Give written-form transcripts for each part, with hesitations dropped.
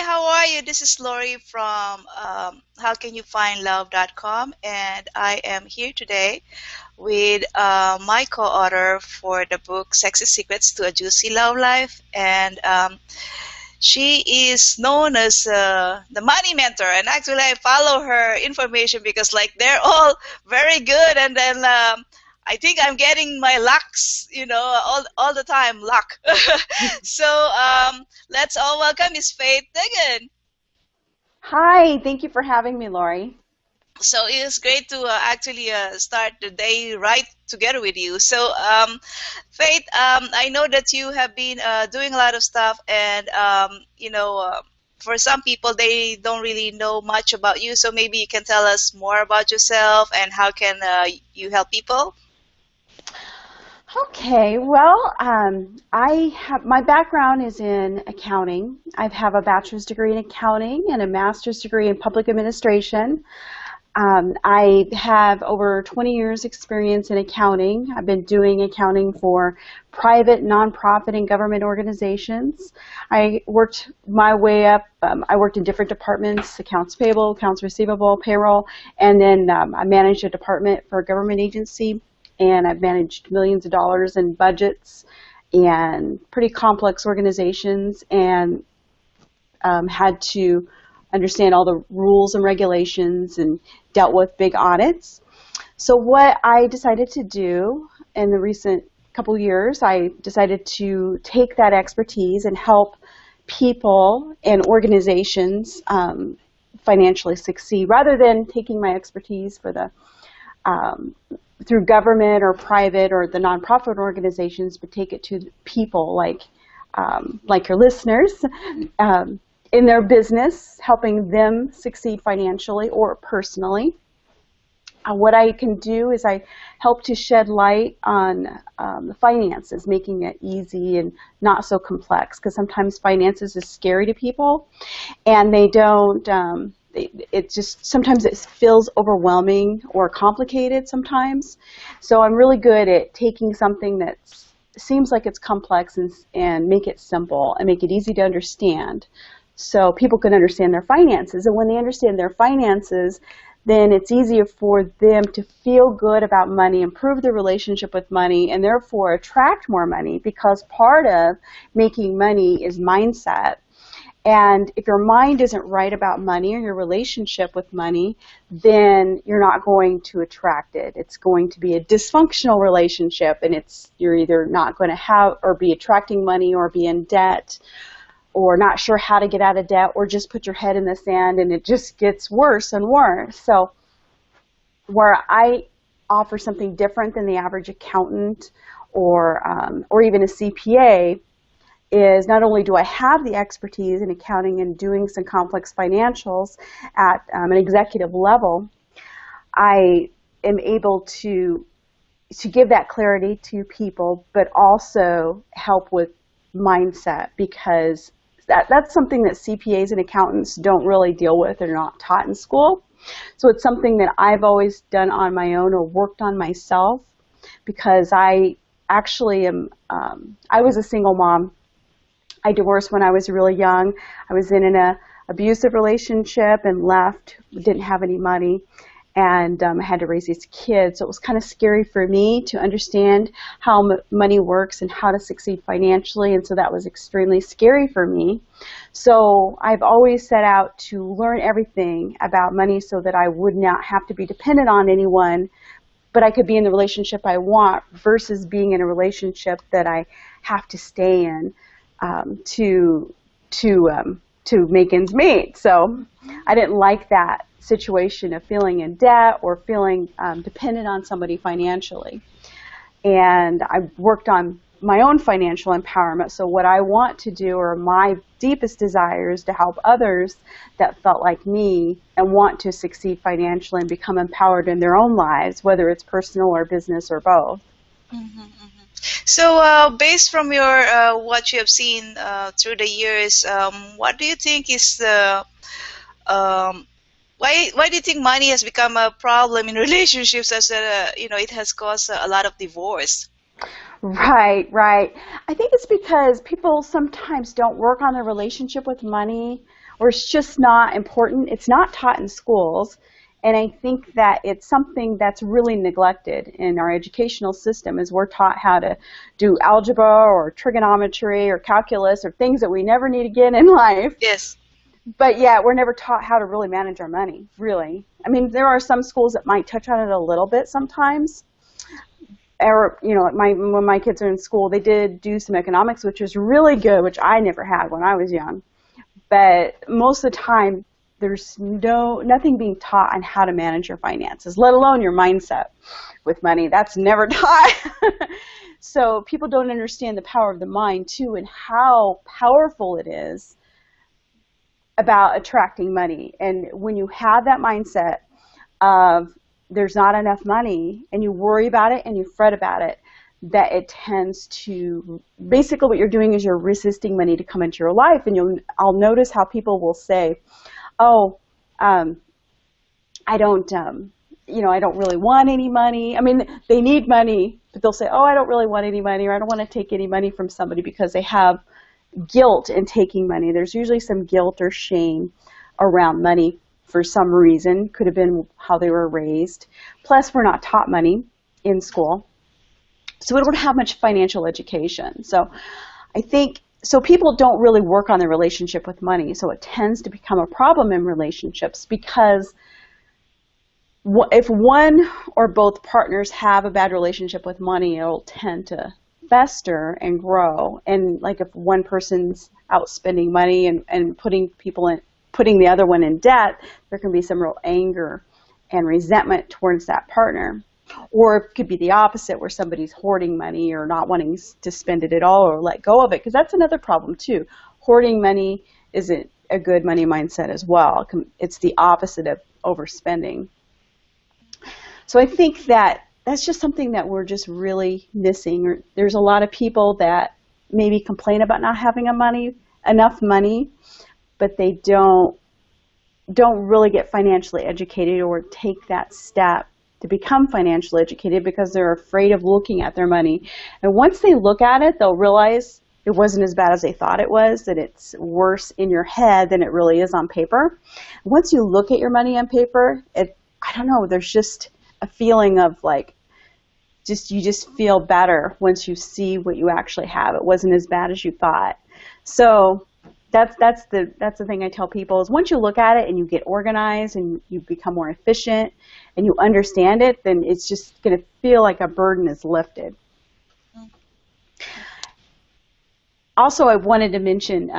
Hi, how are you? This is Lori from howcanyouFindLove.com, and I am here today with my co-author for the book Sexy Secrets to a Juicy Love Life. And she is known as the money mentor. And actually, I follow her information because, like, they're all very good. And then I think I'm getting my lucks, all the time, luck. So let's all welcome Miss Faith Dugan. Hi, thank you for having me, Lori. So it's great to actually start the day right together with you. So, Faith, I know that you have been doing a lot of stuff, and for some people, they don't really know much about you. So maybe you can tell us more about yourself and how can you help people? Okay, well, I have my background is in accounting. I have a bachelor's degree in accounting and a master's degree in public administration. I have over 20 years experience in accounting. I've been doing accounting for private, nonprofit, and government organizations. I worked my way up. I worked in different departments: accounts payable, accounts receivable, payroll, and then I managed a department for a government agency, and I've managed millions of dollars in budgets and pretty complex organizations, and had to understand all the rules and regulations and dealt with big audits. So what I decided to do in the recent couple years, I decided to take that expertise and help people and organizations financially succeed, rather than taking my expertise for the through government or private or the nonprofit organizations, but take it to people like your listeners. In their business, helping them succeed financially or personally. What I can do is I help to shed light on the finances, making it easy and not so complex, because sometimes finances is scary to people, and they don't, it just, sometimes it feels overwhelming or complicated sometimes. So I'm really good at taking something that seems like it's complex and make it simple and make it easy to understand, so people can understand their finances. And when they understand their finances, then it's easier for them to feel good about money, improve their relationship with money, and therefore attract more money, because part of making money is mindset. And if your mind isn't right about money or your relationship with money, then you're not going to attract it. It's going to be a dysfunctional relationship, and you're either not going to have or be attracting money or be in debt, or not sure how to get out of debt, or just put your head in the sand and it just gets worse and worse. So where I offer something different than the average accountant or even a CPA is, not only do I have the expertise in accounting and doing some complex financials at an executive level, I am able to give that clarity to people, but also help with mindset, because that's something that CPAs and accountants don't really deal with. They're not taught in school. So it's something that I've always done on my own or worked on myself, because I actually I was a single mom. I divorced when I was really young. I was in an abusive relationship and left, didn't have any money, and I had to raise these kids. So it was kind of scary for me to understand how money works and how to succeed financially, and so that was extremely scary for me. So I've always set out to learn everything about money so that I would not have to be dependent on anyone, but I could be in the relationship I want, versus being in a relationship that I have to stay in to make ends meet. So I didn't like that situation of feeling in debt or feeling dependent on somebody financially. And I worked on my own financial empowerment. So what I want to do, or my deepest desire, is to help others that felt like me and want to succeed financially and become empowered in their own lives, whether it's personal or business or both. Mm-hmm, mm-hmm. So, based from your what you have seen through the years, what do you think is the why do you think money has become a problem in relationships, as it has caused a lot of divorce? Right, right. I think it's because people sometimes don't work on their relationship with money, or it's just not important. It's not taught in schools. And I think that it's something that's really neglected in our educational system is we're taught how to do algebra or trigonometry or calculus or things that we never need again in life. Yes. But yet we're never taught how to really manage our money, really. I mean, there are some schools that might touch on it a little bit sometimes. Or, you know, when my kids are in school, they did do some economics, which was really good, which I never had when I was young. But most of the time, there's nothing being taught on how to manage your finances, let alone your mindset with money. That's never taught. So people don't understand the power of the mind, too, and how powerful it is about attracting money. And when you have that mindset of there's not enough money and you worry about it and you fret about it, that it tends to, basically what you're doing is you're resisting money to come into your life. And I'll notice how people will say, oh, I don't, I don't really want any money. I mean, they need money, but they'll say, oh, I don't really want any money, or I don't want to take any money from somebody because they have guilt in taking money. There's usually some guilt or shame around money for some reason. Could have been how they were raised. Plus, we're not taught money in school. So we don't have much financial education. So I think, so people don't really work on their relationship with money. So it tends to become a problem in relationships because if one or both partners have a bad relationship with money, it'll tend to fester and grow. And like if one person's out spending money and putting the other one in debt, there can be some real anger and resentment towards that partner. Or it could be the opposite, where somebody's hoarding money or not wanting to spend it at all or let go of it, because that's another problem too. Hoarding money isn't a good money mindset as well. It's the opposite of overspending. So I think that that's just something that we're just really missing. There's a lot of people that maybe complain about not having enough money, but they don't really get financially educated or take that step to become financially educated because they're afraid of looking at their money. And once they look at it, they'll realize it wasn't as bad as they thought it was, that it's worse in your head than it really is on paper. Once you look at your money on paper, I don't know, there's just a feeling of like, you just feel better once you see what you actually have. It wasn't as bad as you thought. So that's the thing I tell people is once you look at it and you get organized and you become more efficient and you understand it, then it's just going to feel like a burden is lifted. Also, I wanted to mention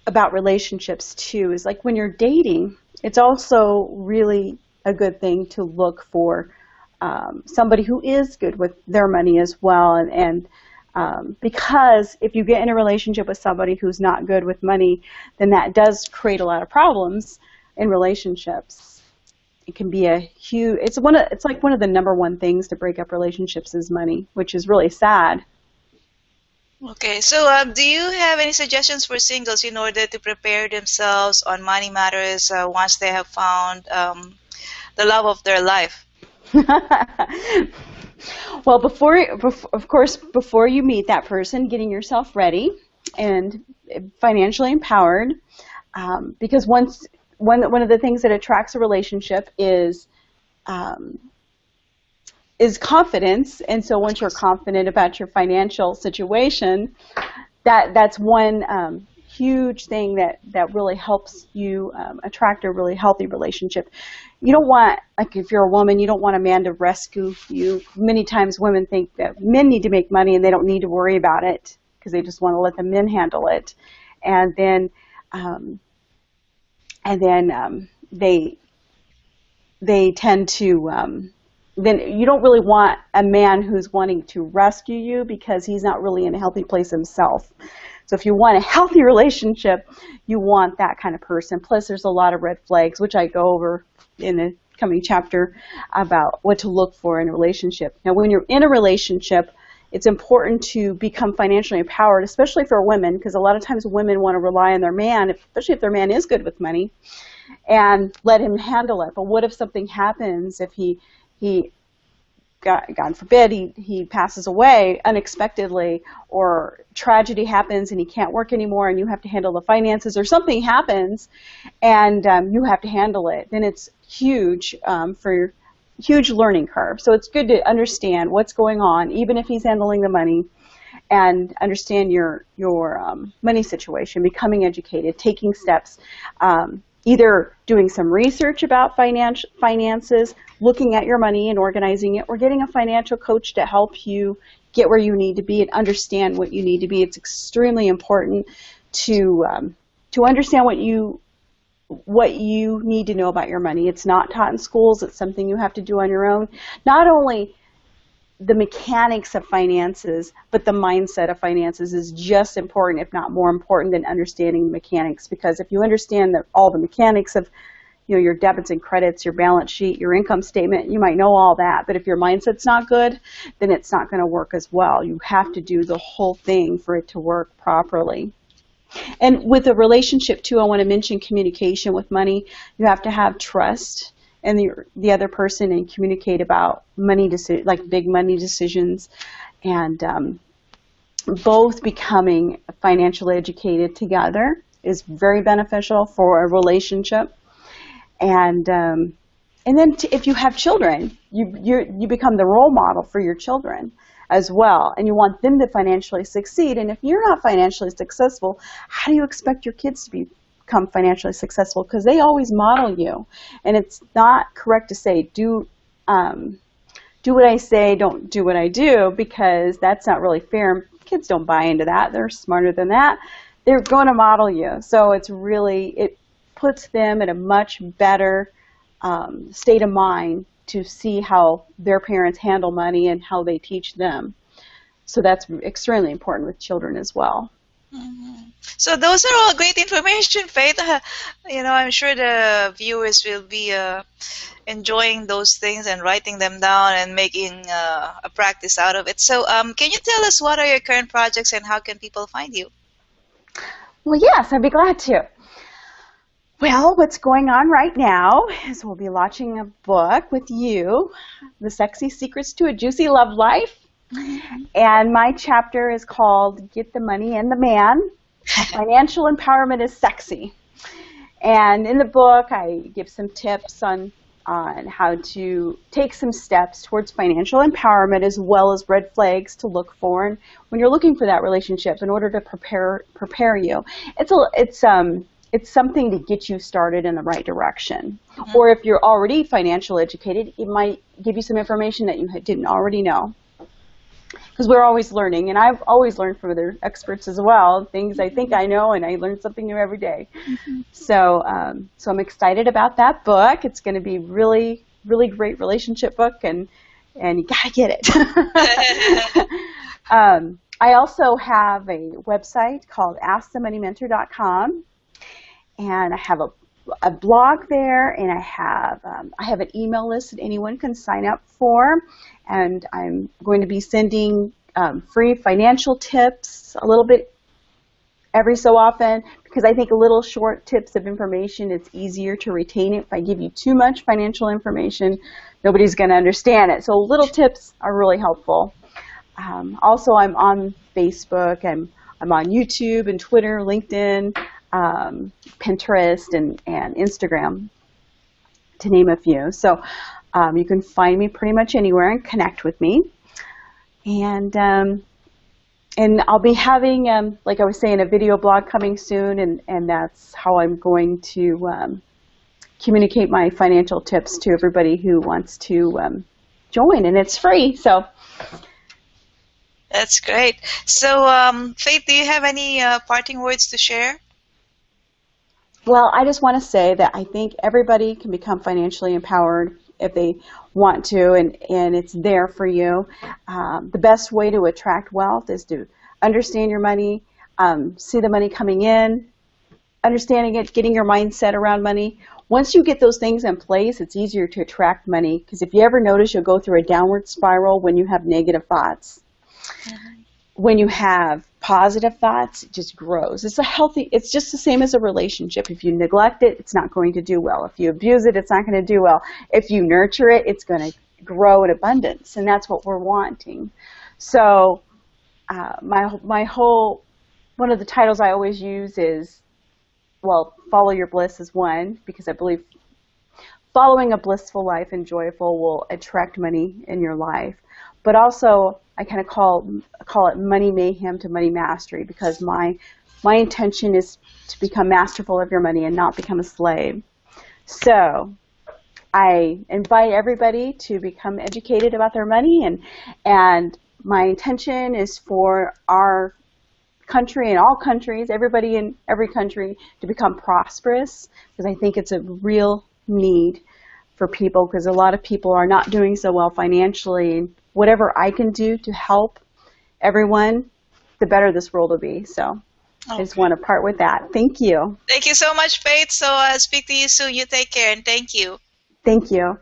about relationships too, is like when you're dating, it's also really a good thing to look for somebody who is good with their money as well. And because if you get in a relationship with somebody who's not good with money, then that does create a lot of problems in relationships. It can be it's like one of the number one things to break up relationships is money, which is really sad. Okay, so do you have any suggestions for singles in order to prepare themselves on money matters once they have found the love of their life? Well, before you meet that person, getting yourself ready and financially empowered, because one of the things that attracts a relationship is confidence. And so once you're confident about your financial situation, that's one huge thing that really helps you attract a really healthy relationship. You don't want, like if you're a woman, you don't want a man to rescue you. Many times women think that men need to make money and they don't need to worry about it because they just want to let the men handle it. And then they tend to then you don't really want a man who's wanting to rescue you because he's not really in a healthy place himself. So if you want a healthy relationship, you want that kind of person. Plus, there's a lot of red flags, which I go over in the coming chapter about what to look for in a relationship. Now, when you're in a relationship, it's important to become financially empowered, especially for women, because a lot of times women want to rely on their man, especially if their man is good with money, and let him handle it. But what if something happens if he God forbid, he passes away unexpectedly, or tragedy happens and he can't work anymore and you have to handle the finances, or something happens and you have to handle it, then it's huge for huge learning curve. So it's good to understand what's going on, even if he's handling the money, and understand your money situation, becoming educated, taking steps, either doing some research about finances, looking at your money and organizing it, or getting a financial coach to help you get where you need to be and understand what you need to be. It's extremely important to understand what you need to know about your money. It's not taught in schools. It's something you have to do on your own. Not only the mechanics of finances, but the mindset of finances is just important, if not more important, than understanding the mechanics. Because if you understand all the mechanics of your debits and credits, your balance sheet, your income statement, you might know all that. But if your mindset's not good, then it's not going to work as well. You have to do the whole thing for it to work properly. And with a relationship, too, I want to mention communication with money. You have to have trust in the other person and communicate about money, like big money decisions, and both becoming financially educated together is very beneficial for a relationship. And then if you have children, you become the role model for your children as well, and you want them to financially succeed. And if you're not financially successful, how do you expect your kids to become financially successful? Because they always model you, and it's not correct to say do what I say, don't do what I do, because that's not really fair. Kids don't buy into that. They're smarter than that. They're going to model you. So it puts them in a much better state of mind to see how their parents handle money and how they teach them. So that's extremely important with children as well. Mm-hmm. So those are all great information, Faith. I'm sure the viewers will be enjoying those things and writing them down and making a practice out of it. So can you tell us what are your current projects and how can people find you? Well, yes, I'd be glad to. Well, what's going on right now is we'll be launching a book with you, The Sexy Secrets to a Juicy Love Life. Mm-hmm. And my chapter is called Get the Money and the Man. Financial Empowerment is Sexy. And in the book, I give some tips on how to take some steps towards financial empowerment, as well as red flags to look for. And when you're looking for that relationship, in order to prepare you, it's something to get you started in the right direction. Mm-hmm. Or if you're already financially educated, it might give you some information that you didn't already know. Because we're always learning, and I've always learned from other experts as well, things I think I know, and I learn something new every day. Mm-hmm. So I'm excited about that book. It's going to be really, really great relationship book, and you got to get it. I also have a website called AskTheMoneyMentor.com. And I have a blog there, and I have an email list that anyone can sign up for. And I'm going to be sending free financial tips a little bit every so often, because I think little short tips of information, it's easier to retain it. If I give you too much financial information, nobody's going to understand it. So little tips are really helpful. Also, I'm on Facebook, I'm on YouTube and Twitter, LinkedIn, Pinterest, and Instagram, to name a few. So you can find me pretty much anywhere and connect with me. And I'll be having, like I was saying, a video blog coming soon, and that's how I'm going to communicate my financial tips to everybody who wants to join, and it's free. So that's great. So Faith, do you have any parting words to share? Well, I just want to say that I think everybody can become financially empowered if they want to, and it's there for you. The best way to attract wealth is to understand your money, see the money coming in, understanding it, getting your mindset around money. Once you get those things in place, it's easier to attract money, because if you ever notice, you'll go through a downward spiral when you have negative thoughts. Mm-hmm. When you have positive thoughts, it just grows. It's just the same as a relationship. If you neglect it, it's not going to do well. If you abuse it, it's not going to do well. If you nurture it, it's going to grow in abundance, and that's what we're wanting. So my whole one of the titles I always use is, well, follow your bliss is one, because I believe following a blissful life and joyful will attract money in your life. But also, I kind of call it money mayhem to money mastery, because my intention is to become masterful of your money and not become a slave. So I invite everybody to become educated about their money, and my intention is for our country and all countries, everybody in every country, to become prosperous, because I think it's a real need for people, because a lot of people are not doing so well financially. Whatever I can do to help everyone, the better this world will be. So I just Okay. want to part with that. Thank you. Thank you so much, Faith. So speak to you soon. You take care and thank you. Thank you.